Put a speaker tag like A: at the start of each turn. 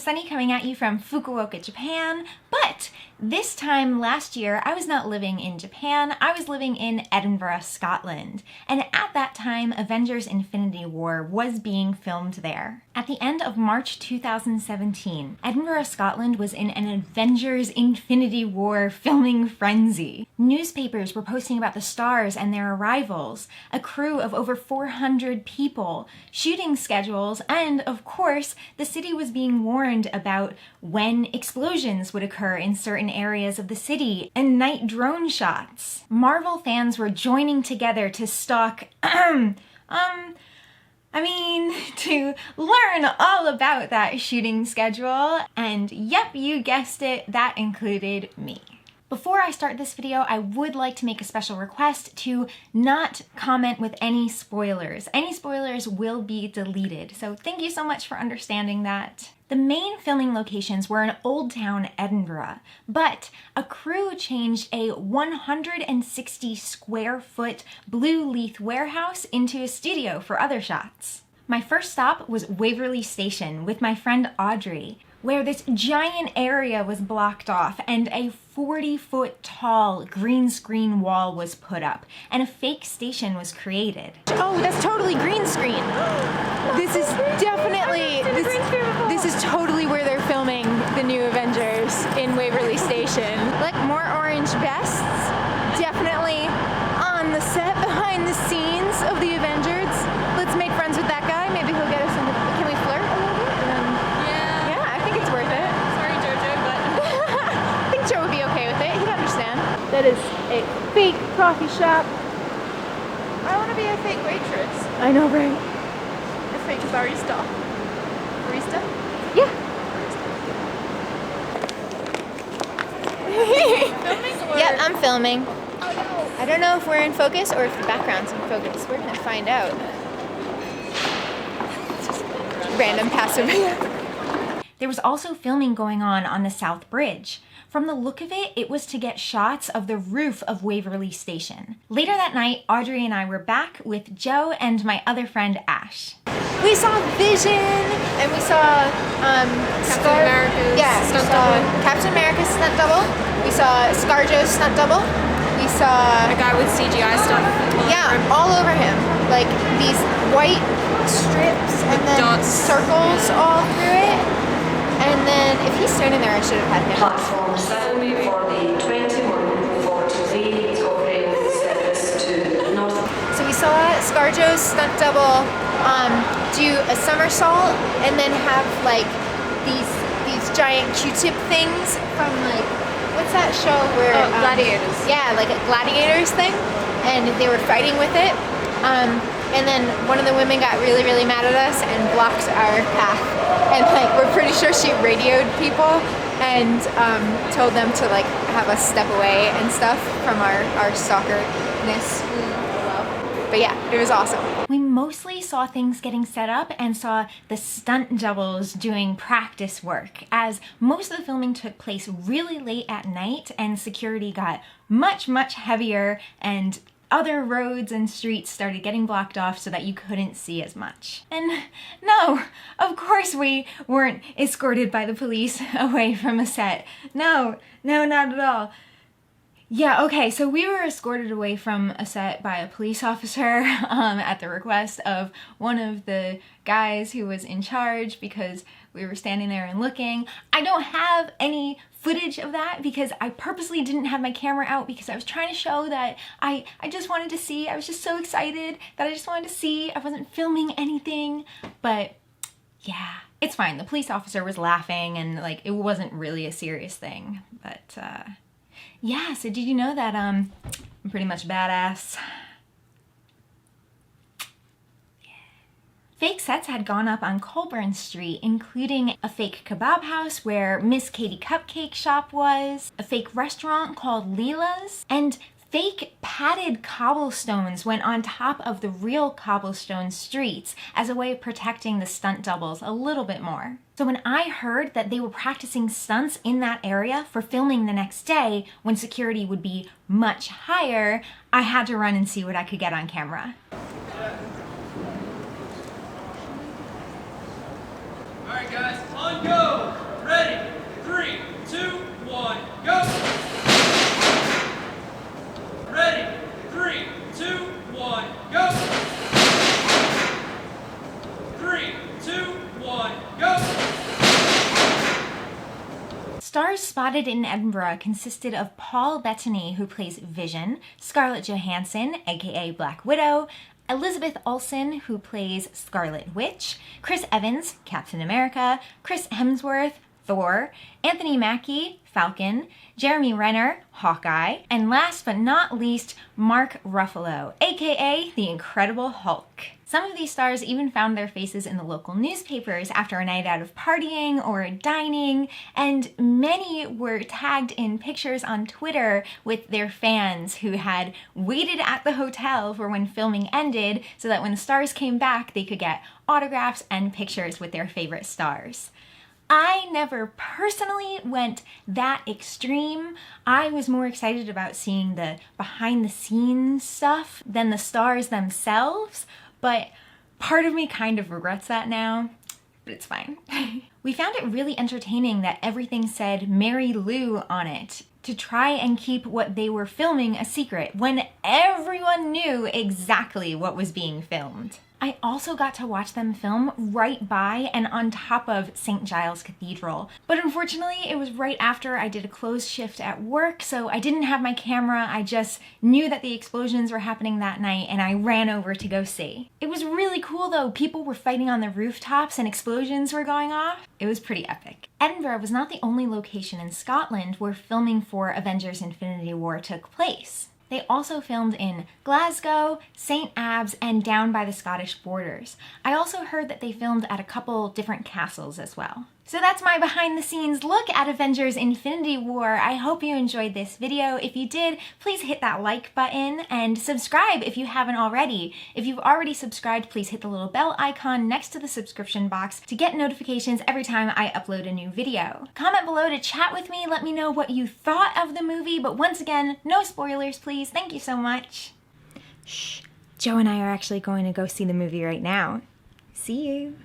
A: Sonnie coming at you from Fukuoka, Japan, but this time last year I was not living in Japan, I was living in Edinburgh, Scotland, and at that time Avengers Infinity War was being filmed there. At the end of March 2017, Edinburgh, Scotland was in an Avengers Infinity War filming frenzy. Newspapers were posting about the stars and their arrivals, a crew of over 400 people, shooting schedules, and of course, the city was being warned about when explosions would occur in certain areas of the city and night drone shots. Marvel fans were joining together to stalk, to learn all about that shooting schedule, and yep, you guessed it, that included me. Before I start this video, I would like to make a special request to not comment with any spoilers. Any spoilers will be deleted, so thank you so much for understanding that. The main filming locations were in Old Town, Edinburgh, but a crew changed a 160 square foot blue Leith warehouse into a studio for other shots. My first stop was Waverly Station with my friend Audrey, where this giant area was blocked off and a 40-foot tall green screen wall was put up and a fake station was created.
B: Oh, that's totally green screen. This is definitely, this is totally where they're filming the new Avengers, in Waverly Station. Like more orange vests, definitely on the set behind the scenes of the Avengers. Let's make friends with that guy. Maybe he'll get us into, can we flirt a little bit? Yeah, I think it's worth it.
C: Sorry, Jojo, but
B: I think Joe would be okay with it. He'd understand. That is a fake coffee shop.
C: I want to be a fake waitress.
B: I know, right?
C: A fake barista. Barista?
B: Yeah.
C: Filming or?
B: Yep, I'm filming.
C: Oh no.
B: I don't know if we're in focus or if the background's in focus. We're gonna find out. Just random passerby.
A: There was also filming going on the South Bridge. From the look of it, it was to get shots of the roof of Waverly Station. Later that night, Audrey and I were back with Joe and my other friend Ash.
B: We saw Vision, and we saw
C: Captain America's stunt double.
B: Captain America's stunt double. We saw ScarJo's stunt double. We saw
C: A guy with CGI stuff.
B: all over him, like these white strips and then
C: dots.
B: circles all through it. And then if he's standing there, I should have had him.
D: Platform 7 for the 2143 operating service to North.
B: So we saw ScarJo's stunt double do a somersault and then have like these giant Q-tip things from like, what's that show where
C: Gladiators.
B: Yeah, like a Gladiators thing, and they were fighting with it. And then one of the women got really, really mad at us and blocked our path. And like, we're pretty sure she radioed people and told them to like have us step away and stuff from our stalkerness. But yeah, it was awesome.
A: We mostly saw things getting set up and saw the stunt doubles doing practice work, as most of the filming took place really late at night and security got much, much heavier and other roads and streets started getting blocked off so that you couldn't see as much. And no, of course we weren't escorted by the police away from a set. No, not at all. Yeah, okay, so we were escorted away from a set by a police officer at the request of one of the guys who was in charge because we were standing there and looking. I don't have any footage of that because I purposely didn't have my camera out because I was trying to show that I just wanted to see. I was just so excited that I just wanted to see. I wasn't filming anything, but yeah, it's fine. The police officer was laughing and like it wasn't really a serious thing, but yeah, so did you know that I'm pretty much badass? Yeah. Fake sets had gone up on Colburn Street, including a fake kebab house where Miss Katie Cupcake Shop was, a fake restaurant called Leela's, and fake padded cobblestones went on top of the real cobblestone streets as a way of protecting the stunt doubles a little bit more. So when I heard that they were practicing stunts in that area for filming the next day when security would be much higher, I had to run and see what I could get on camera.
E: Alright guys, on go!
A: stars spotted in Edinburgh consisted of Paul Bettany, who plays Vision, Scarlett Johansson, aka Black Widow, Elizabeth Olsen, who plays Scarlet Witch, Chris Evans, Captain America, Chris Hemsworth, Thor, Anthony Mackie, Falcon, Jeremy Renner, Hawkeye, and last but not least, Mark Ruffalo, aka the Incredible Hulk. Some of these stars even found their faces in the local newspapers after a night out of partying or dining, and many were tagged in pictures on Twitter with their fans who had waited at the hotel for when filming ended so that when the stars came back they could get autographs and pictures with their favorite stars. I never personally went that extreme. I was more excited about seeing the behind the scenes stuff than the stars themselves, but part of me kind of regrets that now, but it's fine. We found it really entertaining that everything said Mary Lou on it to try and keep what they were filming a secret when everyone knew exactly what was being filmed. I also got to watch them film right by and on top of St. Giles Cathedral, but unfortunately it was right after I did a closed shift at work, so I didn't have my camera. I just knew that the explosions were happening that night and I ran over to go see. It was really cool though. People were fighting on the rooftops and explosions were going off. It was pretty epic. Edinburgh was not the only location in Scotland where filming for Avengers Infinity War took place. They also filmed in Glasgow, St. Abbs, and down by the Scottish borders. I also heard that they filmed at a couple different castles as well. So that's my behind the scenes look at Avengers Infinity War. I hope you enjoyed this video. If you did, please hit that like button and subscribe if you haven't already. If you've already subscribed, please hit the little bell icon next to the subscription box to get notifications every time I upload a new video. Comment below to chat with me, let me know what you thought of the movie, but once again, no spoilers please. Thank you so much. Shh, Joe and I are actually going to go see the movie right now. See you.